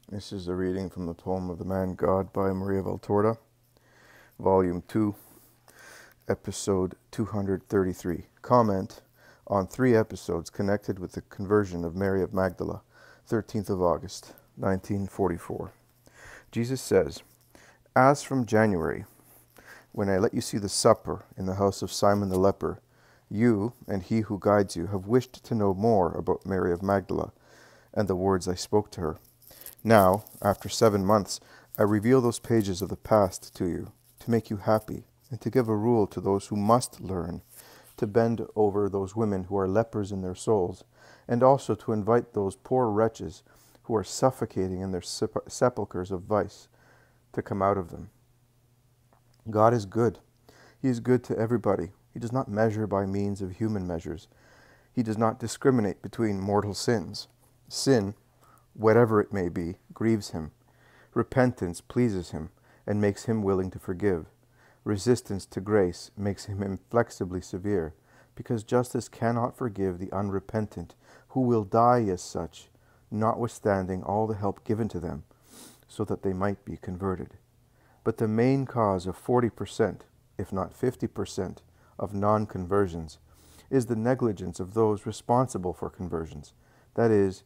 This is a reading from the poem of the Man God by Maria Valtorta, Volume 2, Episode 233. Comment on 3 episodes connected with the conversion of Mary of Magdala, 13th of August, 1944. Jesus says, "As from January, when I let you see the supper in the house of Simon the leper, you and he who guides you have wished to know more about Mary of Magdala and the words I spoke to her. Now, after 7 months, I reveal those pages of the past to you, to make you happy, and to give a rule to those who must learn, to bend over those women who are lepers in their souls, and also to invite those poor wretches who are suffocating in their sepulchres of vice, to come out of them. God is good. He is good to everybody. He does not measure by means of human measures. He does not discriminate between mortal sins. Sin, whatever it may be, grieves him. Repentance pleases him and makes him willing to forgive. Resistance to grace makes him inflexibly severe, because justice cannot forgive the unrepentant, who will die as such, notwithstanding all the help given to them, so that they might be converted. But the main cause of 40%, if not 50%, of non-conversions is the negligence of those responsible for conversions, that is,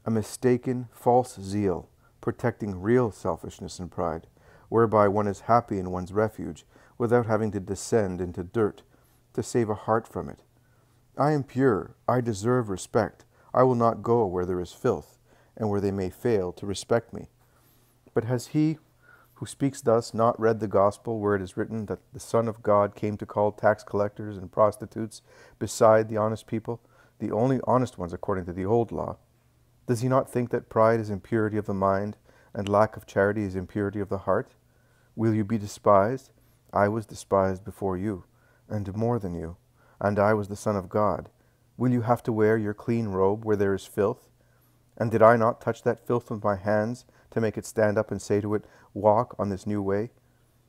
a mistaken, false zeal, protecting real selfishness and pride, whereby one is happy in one's refuge, without having to descend into dirt, to save a heart from it. I am pure, I deserve respect, I will not go where there is filth, and where they may fail to respect me. But has he who speaks thus not read the gospel, where it is written that the Son of God came to call tax collectors and prostitutes beside the honest people, the only honest ones according to the old law? Does he not think that pride is impurity of the mind, and lack of charity is impurity of the heart? Will you be despised? I was despised before you, and more than you, and I was the Son of God. Will you have to wear your clean robe where there is filth? And did I not touch that filth with my hands, to make it stand up and say to it, walk on this new way?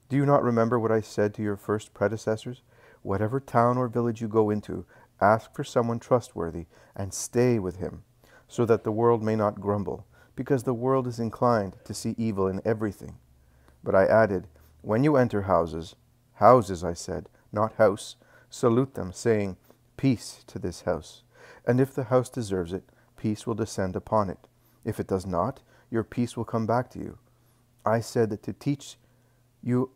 Do you not remember what I said to your first predecessors? Whatever town or village you go into, ask for someone trustworthy, and stay with him, so that the world may not grumble, because the world is inclined to see evil in everything. But I added, when you enter houses, houses I said, not house, salute them, saying, peace to this house. And if the house deserves it, peace will descend upon it. If it does not, your peace will come back to you. I said that to teach you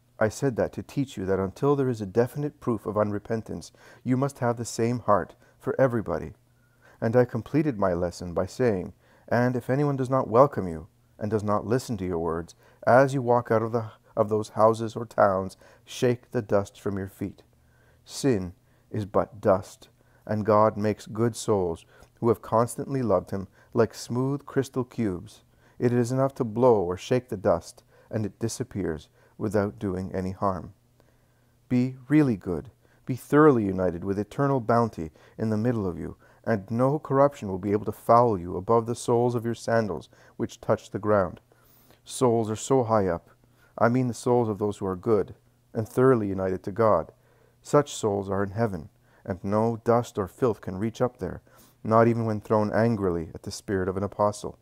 that until there is a definite proof of unrepentance, you must have the same heart for everybody. And I completed my lesson by saying, and if anyone does not welcome you, and does not listen to your words, as you walk out of those houses or towns, shake the dust from your feet. Sin is but dust, and God makes good souls, who have constantly loved him, like smooth crystal cubes. It is enough to blow or shake the dust, and it disappears without doing any harm. Be really good. Be thoroughly united with eternal bounty in the middle of you, and no corruption will be able to foul you above the soles of your sandals, which touch the ground. Souls are so high up, I mean the souls of those who are good, and thoroughly united to God. Such souls are in heaven, and no dust or filth can reach up there, not even when thrown angrily at the spirit of an apostle.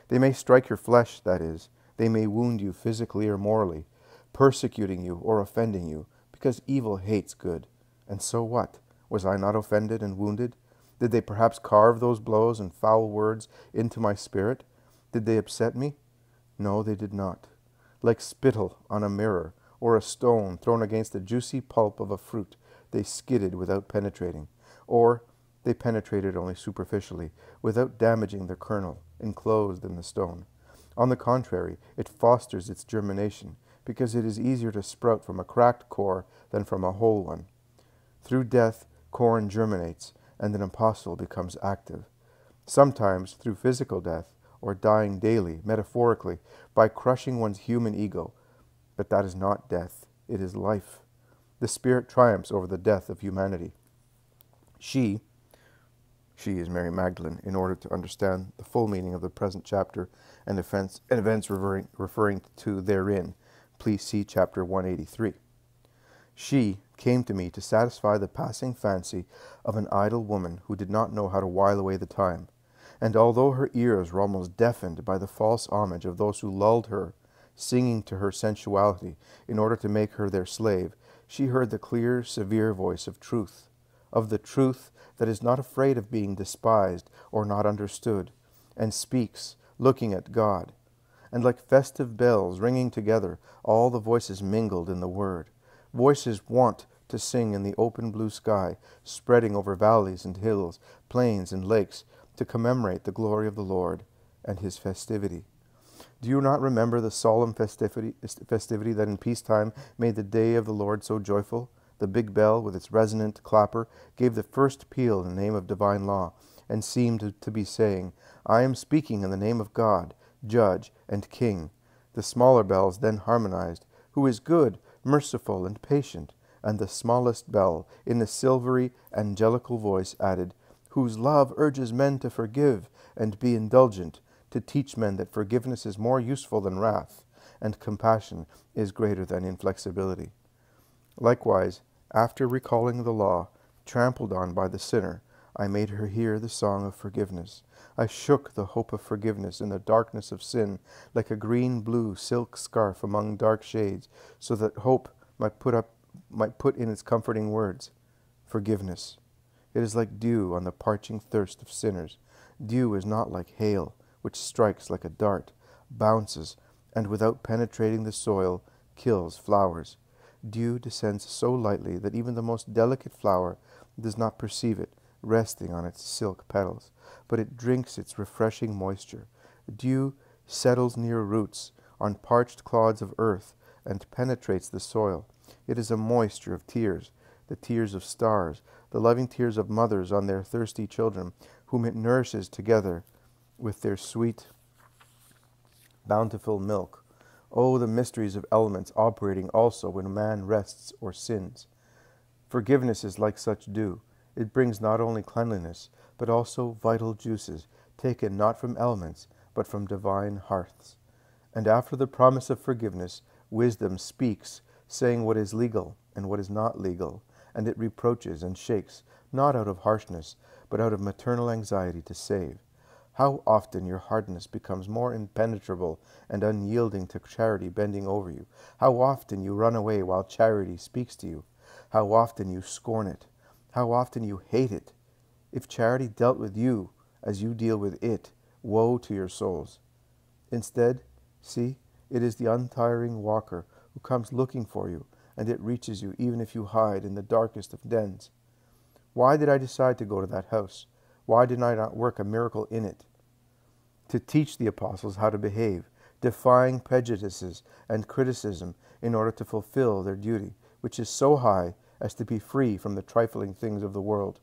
They may strike your flesh, that is, they may wound you physically or morally, persecuting you or offending you, because evil hates good. And so what? Was I not offended and wounded? Did they perhaps carve those blows and foul words into my spirit? Did they upset me? No, they did not. Like spittle on a mirror, or a stone thrown against the juicy pulp of a fruit, they skidded without penetrating, or they penetrated only superficially, without damaging the kernel enclosed in the stone. On the contrary, it fosters its germination, because it is easier to sprout from a cracked core than from a whole one. Through death, corn germinates, and an apostle becomes active. Sometimes through physical death, or dying daily, metaphorically, by crushing one's human ego. But that is not death, it is life. The Spirit triumphs over the death of humanity. She is Mary Magdalene, in order to understand the full meaning of the present chapter and events referring to therein. Please see chapter 183. She came to me to satisfy the passing fancy of an idle woman who did not know how to while away the time. And although her ears were almost deafened by the false homage of those who lulled her, singing to her sensuality in order to make her their slave, she heard the clear, severe voice of truth, of the truth that is not afraid of being despised or not understood, and speaks, looking at God. And like festive bells ringing together, all the voices mingled in the word. Voices wont to sing in the open blue sky, spreading over valleys and hills, plains and lakes, to commemorate the glory of the Lord and his festivity. Do you not remember the solemn festivity that in peacetime made the day of the Lord so joyful? The big bell, with its resonant clapper, gave the first peal in the name of divine law, and seemed to be saying, I am speaking in the name of God, Judge and King. The smaller bells then harmonized, Who is good, merciful, and patient, and the smallest bell, in a silvery, angelical voice, added, Whose love urges men to forgive and be indulgent, to teach men that forgiveness is more useful than wrath, and compassion is greater than inflexibility. Likewise, after recalling the law, trampled on by the sinner, I made her hear the song of forgiveness. I shook the hope of forgiveness in the darkness of sin, like a green-blue silk scarf among dark shades, so that hope might put in its comforting words, forgiveness. It is like dew on the parching thirst of sinners. Dew is not like hail, which strikes like a dart, bounces, and without penetrating the soil, kills flowers. Dew descends so lightly that even the most delicate flower does not perceive it, resting on its silk petals, but it drinks its refreshing moisture. Dew settles near roots, on parched clods of earth, and penetrates the soil. It is a moisture of tears, the tears of stars, the loving tears of mothers on their thirsty children, whom it nourishes together with their sweet, bountiful milk. Oh, the mysteries of elements operating also when man rests or sins. Forgiveness is like such dew. It brings not only cleanliness, but also vital juices, taken not from elements, but from divine hearths. And after the promise of forgiveness, wisdom speaks, saying what is legal and what is not legal, and it reproaches and shakes, not out of harshness, but out of maternal anxiety to save. How often your hardness becomes more impenetrable and unyielding to charity bending over you. How often you run away while charity speaks to you. How often you scorn it. How often you hate it. If charity dealt with you as you deal with it, woe to your souls. Instead, see, it is the untiring walker who comes looking for you, and it reaches you even if you hide in the darkest of dens. Why did I decide to go to that house? Why did I not work a miracle in it? To teach the apostles how to behave, defying prejudices and criticism in order to fulfill their duty, which is so high as to be free from the trifling things of the world.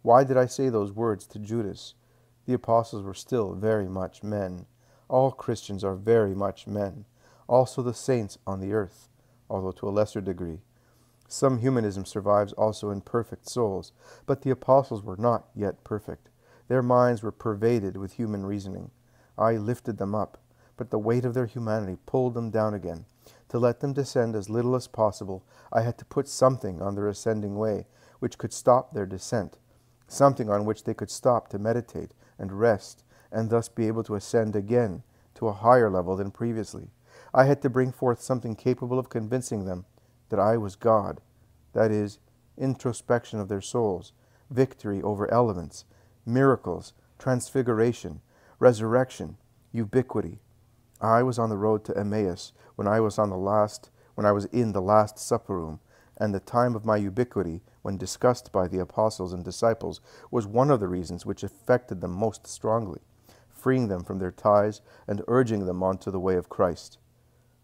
Why did I say those words to Judas? The apostles were still very much men. All Christians are very much men. Also the saints on the earth, although to a lesser degree. Some humanism survives also in perfect souls, but the apostles were not yet perfect. Their minds were pervaded with human reasoning. I lifted them up, but the weight of their humanity pulled them down again. To let them descend as little as possible, I had to put something on their ascending way, which could stop their descent, something on which they could stop to meditate and rest, and thus be able to ascend again to a higher level than previously. I had to bring forth something capable of convincing them that I was God, that is, introspection of their souls, victory over elements, miracles, transfiguration, resurrection, ubiquity. I was on the road to Emmaus when I was in the last supper room, and the time of my ubiquity, when discussed by the apostles and disciples, was one of the reasons which affected them most strongly, freeing them from their ties and urging them on to the way of Christ.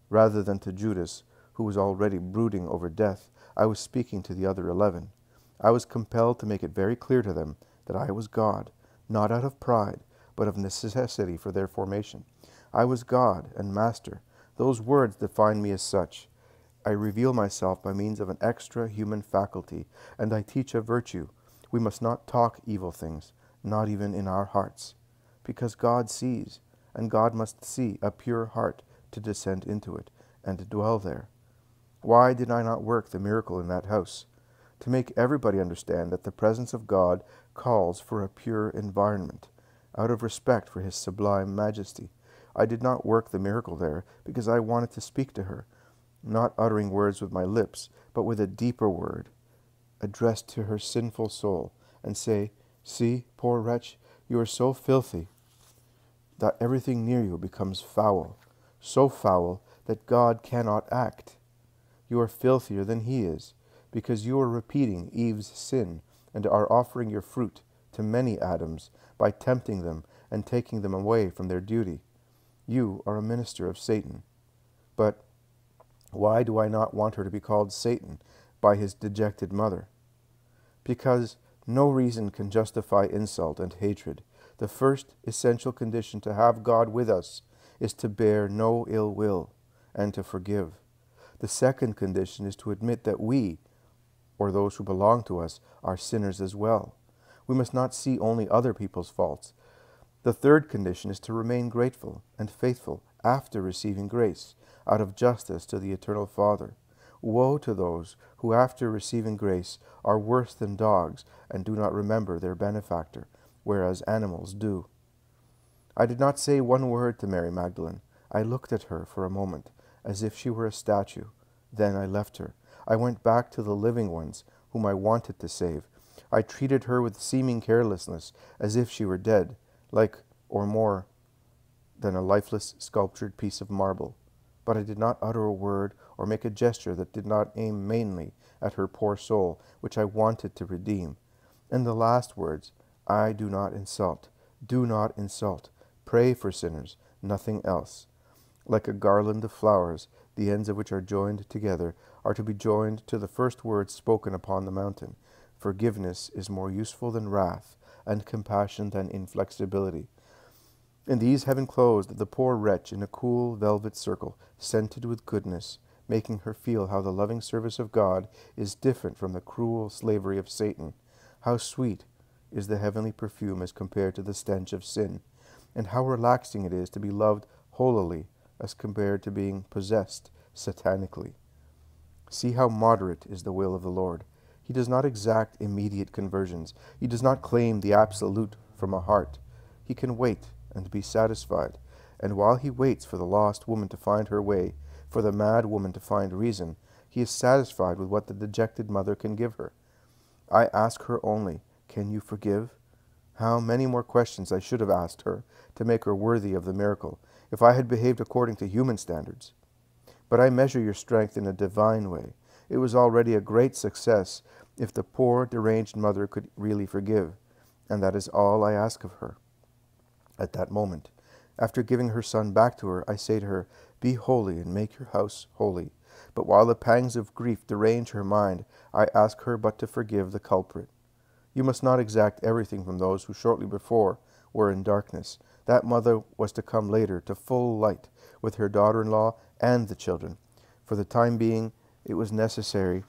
Rather than to Judas, who was already brooding over death, I was speaking to the other 11. I was compelled to make it very clear to them that I was God, not out of pride, but of necessity for their formation. I was God and Master. Those words define me as such. I reveal myself by means of an extra human faculty, and I teach a virtue. We must not talk evil things, not even in our hearts, because God sees, and God must see a pure heart to descend into it and to dwell there. Why did I not work the miracle in that house? To make everybody understand that the presence of God calls for a pure environment. out of respect for his sublime majesty. I did not work the miracle there because I wanted to speak to her, not uttering words with my lips, but with a deeper word addressed to her sinful soul, and say, "See, poor wretch, you are so filthy that everything near you becomes foul, so foul that God cannot act. You are filthier than he is, because you are repeating Eve's sin and are offering your fruit to many Adams by tempting them and taking them away from their duty. You are a minister of Satan." But why do I not want her to be called Satan by his dejected mother? Because no reason can justify insult and hatred. The first essential condition to have God with us is to bear no ill will and to forgive. The second condition is to admit that we, or those who belong to us, are sinners as well. We must not see only other people's faults. The third condition is to remain grateful and faithful after receiving grace, out of justice to the Eternal Father. Woe to those who, after receiving grace, are worse than dogs and do not remember their benefactor, whereas animals do. I did not say one word to Mary Magdalene. I looked at her for a moment, as if she were a statue. Then I left her. I went back to the living ones, whom I wanted to save. I treated her with seeming carelessness, as if she were dead, like, or more than a lifeless sculptured piece of marble. But I did not utter a word or make a gesture that did not aim mainly at her poor soul, which I wanted to redeem. And the last words, I do not insult. Do not insult. Pray for sinners, nothing else. Like a garland of flowers, the ends of which are joined together, are to be joined to the first words spoken upon the mountain. Forgiveness is more useful than wrath, and compassion than inflexibility. And these have enclosed the poor wretch in a cool velvet circle, scented with goodness, making her feel how the loving service of God is different from the cruel slavery of Satan. How sweet is the heavenly perfume as compared to the stench of sin, and how relaxing it is to be loved holily as compared to being possessed satanically. See how moderate is the will of the Lord. He does not exact immediate conversions. He does not claim the absolute from a heart. He can wait and be satisfied. And while he waits for the lost woman to find her way, for the mad woman to find reason, he is satisfied with what the dejected mother can give her. I ask her only, can you forgive? How many more questions I should have asked her to make her worthy of the miracle, if I had behaved according to human standards. But I measure your strength in a divine way. It was already a great success if the poor, deranged mother could really forgive, and that is all I ask of her. At that moment, after giving her son back to her, I say to her, be holy and make your house holy. But while the pangs of grief derange her mind, I ask her but to forgive the culprit. You must not exact everything from those who shortly before were in darkness. That mother was to come later to full light with her daughter-in-law and the children. For the time being, it was necessary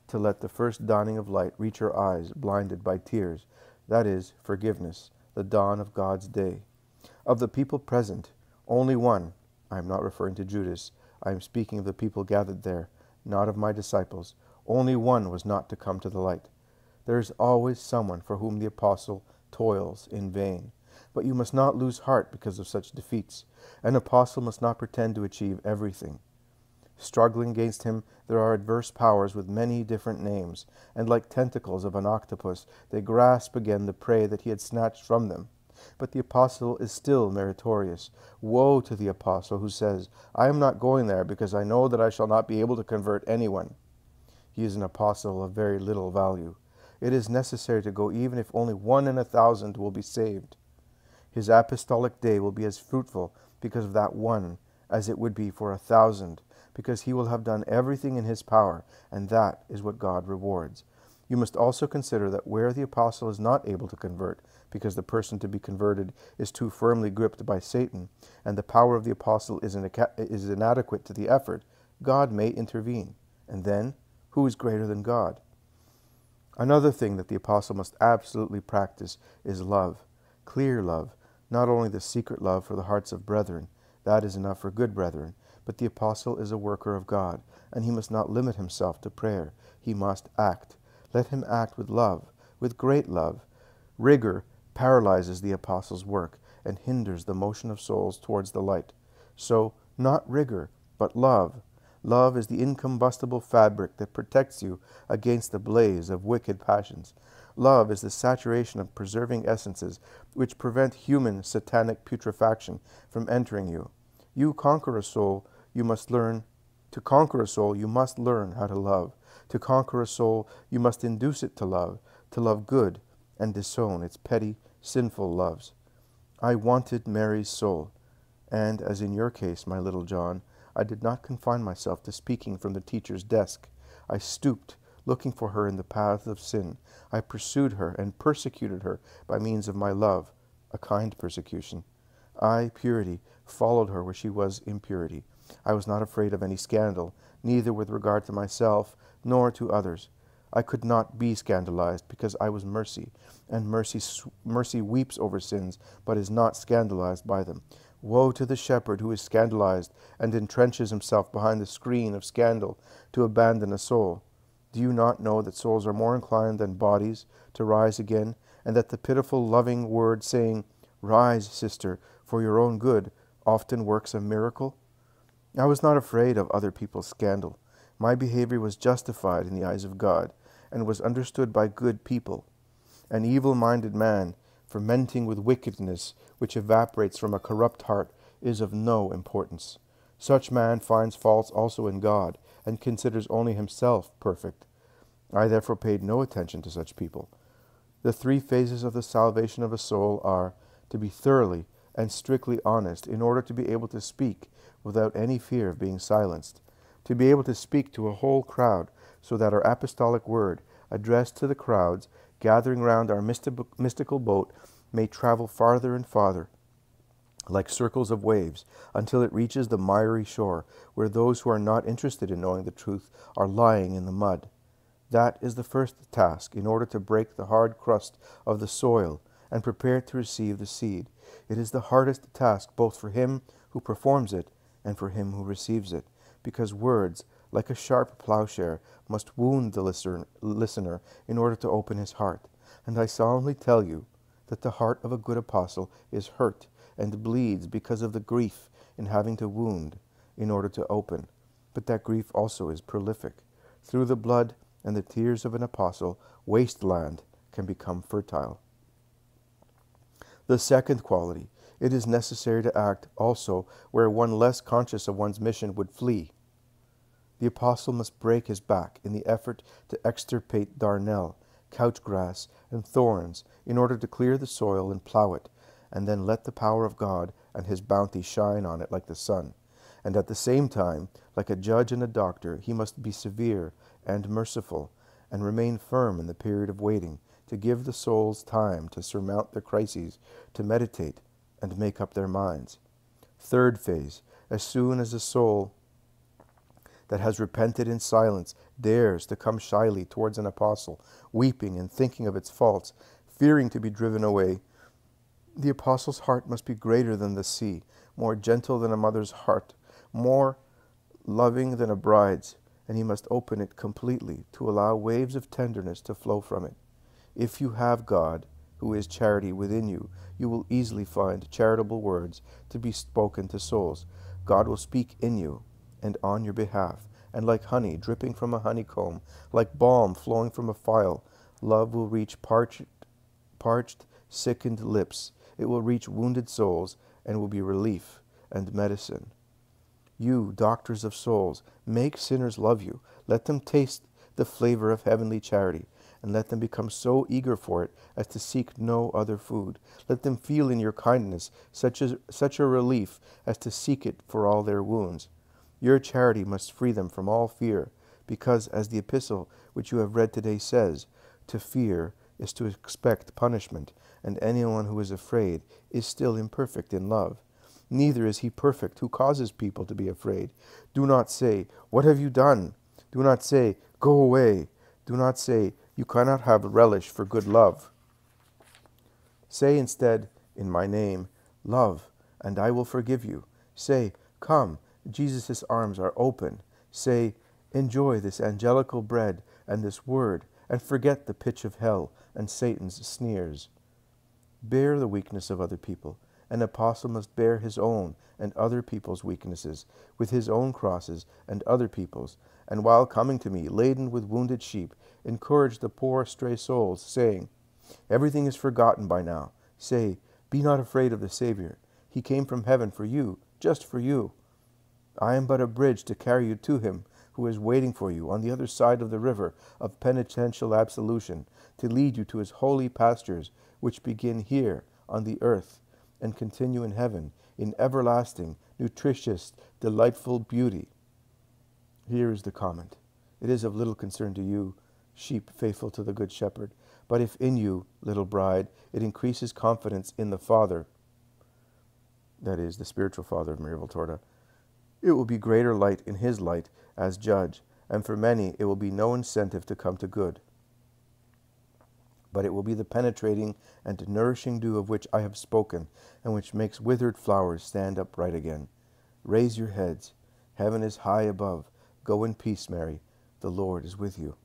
to let the first dawning of light reach her eyes blinded by tears, that is, forgiveness, the dawn of God's day. Of the people present, only one, I am not referring to Judas, I am speaking of the people gathered there, not of my disciples, only one was not to come to the light. There is always someone for whom the apostle toils in vain. But you must not lose heart because of such defeats. An apostle must not pretend to achieve everything. Struggling against him, there are adverse powers with many different names, and like tentacles of an octopus, they grasp again the prey that he had snatched from them. But the apostle is still meritorious. Woe to the apostle who says, I am not going there because I know that I shall not be able to convert anyone. He is an apostle of very little value. It is necessary to go even if only 1 in 1,000 will be saved. His apostolic day will be as fruitful because of that one as it would be for 1,000, because he will have done everything in his power, and that is what God rewards. You must also consider that where the apostle is not able to convert, because the person to be converted is too firmly gripped by Satan, and the power of the apostle is inadequate to the effort, God may intervene. And then, who is greater than God? Another thing that the apostle must absolutely practice is love, clear love, not only the secret love for the hearts of brethren, that is enough for good brethren, but the apostle is a worker of God, and he must not limit himself to prayer. He must act. Let him act with love, with great love, rigor, paralyzes the apostle's work and hinders the motion of souls towards the light. So, not rigor, but love. Love is the incombustible fabric that protects you against the blaze of wicked passions. Love is the saturation of preserving essences which prevent human satanic putrefaction from entering you. To conquer a soul, you must learn how to love. To conquer a soul, you must induce it to love good, and disown its petty, sinful loves. I wanted Mary's soul, and, as in your case, my little John, I did not confine myself to speaking from the teacher's desk. I stooped, looking for her in the paths of sin. I pursued her and persecuted her by means of my love, a kind persecution. I, purity, followed her where she was impurity. I was not afraid of any scandal, neither with regard to myself nor to others. I could not be scandalized, because I was mercy, and mercy weeps over sins, but is not scandalized by them. Woe to the shepherd who is scandalized and entrenches himself behind the screen of scandal to abandon a soul. Do you not know that souls are more inclined than bodies to rise again, and that the pitiful, loving word saying, "Rise, sister, for your own good," often works a miracle? I was not afraid of other people's scandal. My behavior was justified in the eyes of God, and was understood by good people. An evil-minded man, fermenting with wickedness which evaporates from a corrupt heart, is of no importance. Such man finds faults also in God, and considers only himself perfect. I therefore paid no attention to such people. The 3 phases of the salvation of a soul are to be thoroughly and strictly honest in order to be able to speak without any fear of being silenced, to be able to speak to a whole crowd, so that our apostolic word, addressed to the crowds gathering round our mystical boat, may travel farther and farther, like circles of waves, until it reaches the miry shore, where those who are not interested in knowing the truth are lying in the mud. That is the first task, in order to break the hard crust of the soil and prepare to receive the seed. It is the hardest task both for him who performs it and for him who receives it, because words, like a sharp plowshare, must wound the listener in order to open his heart. And I solemnly tell you that the heart of a good apostle is hurt and bleeds because of the grief in having to wound in order to open. But that grief also is prolific. Through the blood and the tears of an apostle, wasteland can become fertile. The second quality: it is necessary to act also where one less conscious of one's mission would flee. The apostle must break his back in the effort to extirpate darnel, couchgrass, and thorns in order to clear the soil and plow it, and then let the power of God and his bounty shine on it like the sun. And at the same time, like a judge and a doctor, he must be severe and merciful, and remain firm in the period of waiting, to give the souls time to surmount their crises, to meditate, and make up their minds. Third phase: as soon as a soul that has repented in silence dares to come shyly towards an apostle, weeping and thinking of its faults, fearing to be driven away, the apostle's heart must be greater than the sea, more gentle than a mother's heart, more loving than a bride's, and he must open it completely to allow waves of tenderness to flow from it. If you have God, who is charity, within you, you will easily find charitable words to be spoken to souls. God will speak in you and on your behalf, and like honey dripping from a honeycomb, like balm flowing from a phial, love will reach parched, sickened lips. It will reach wounded souls, and will be relief and medicine. You, doctors of souls, make sinners love you. Let them taste the flavor of heavenly charity, and let them become so eager for it as to seek no other food. Let them feel in your kindness such a relief as to seek it for all their wounds. Your charity must free them from all fear, because, as the epistle which you have read today says, to fear is to expect punishment, and anyone who is afraid is still imperfect in love. Neither is he perfect who causes people to be afraid. Do not say, "What have you done?" Do not say, "Go away." Do not say, "You cannot have relish for good love." Say instead, "In my name, love, and I will forgive you." Say, "Come, Jesus' arms are open." Say, "Enjoy this angelical bread and this word, and forget the pitch of hell and Satan's sneers." Bear the weakness of other people. An apostle must bear his own and other people's weaknesses, with his own crosses and other people's, and while coming to me, laden with wounded sheep, encourage the poor stray souls, saying, everything is forgotten by now. Say, be not afraid of the Savior. He came from heaven for you, just for you. I am but a bridge to carry you to him, who is waiting for you on the other side of the river of penitential absolution, to lead you to his holy pastures, which begin here on the earth and continue in heaven, in everlasting, nutritious, delightful beauty. Here is the comment. It is of little concern to you, sheep faithful to the Good Shepherd, but if in you, little bride, it increases confidence in the Father, that is, the spiritual Father of Maria Valtorta, it will be greater light in his light as judge, and for many it will be no incentive to come to good. But it will be the penetrating and nourishing dew of which I have spoken, and which makes withered flowers stand upright again. Raise your heads. Heaven is high above. Go in peace, Mary. The Lord is with you.